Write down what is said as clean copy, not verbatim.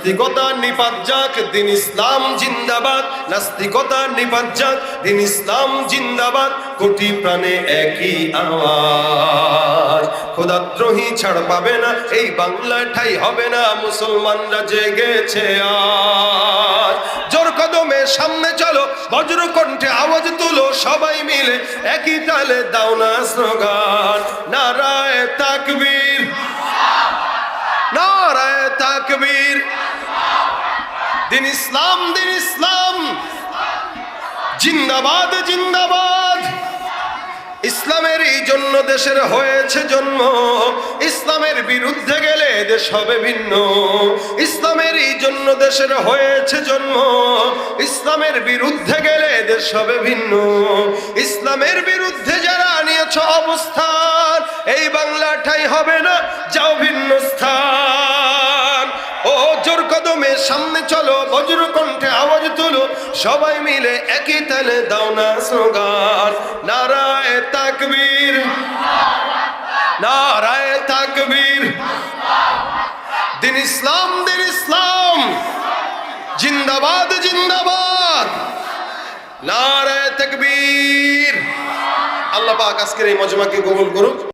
নাস্তিকতা নিপাত যাক, দিন ইসলাম জিন্দাবাদ। নাস্তিকতা নিপাত যাক, দিন ইসলাম জিন্দাবাদ। কোটি প্রাণে একই আওয়াজ, খোদাদ্রোহী ছাড় পাবে না, এই বাংলায় ঠাই হবে না, মুসলমানরা জেগেছে আজ। জোর কদমে সামনে চলো, বজ্র কণ্ঠে আওয়াজ তুলো, সবাই মিলে একই তালে দাও না স্লোগান, নারায়ে তাকবীর, নারায়ে তাকবীর। দিন ইসলাম, দিন ইসলাম জিন্দাবাদ, জিন্দাবাদ। ইসলামেরই জন্য দেশের হয়েছে জন্ম, ইসলামের বিরুদ্ধে গেলে দেশ হবে ভিন্ন। ইসলামেরই জন্য দেশের হয়েছে জন্ম, ইসলামের বিরুদ্ধে গেলে দেশ হবে ভিন্ন। ইসলামের বিরুদ্ধে যারা নিয়েছ অবস্থান, এই বাংলা ঠাই হবে না, যাও ভিন্ন স্থান। ও জোর কদমে সামনে চলো, বজ্র কণ্ঠে আওয়াজ তুলো, সবাই মিলে একই তালে দাও না স্লোগান, নারায়ে তাকবীর, নারায়ে তাকবীর। দিন ইসলাম, দিন ইসলাম জিন্দাবাদ, জিন্দাবাদ, নারায়ে তাকবীর। আল্লাহ পাক আজকের এই মজমাকে কবুল করুক।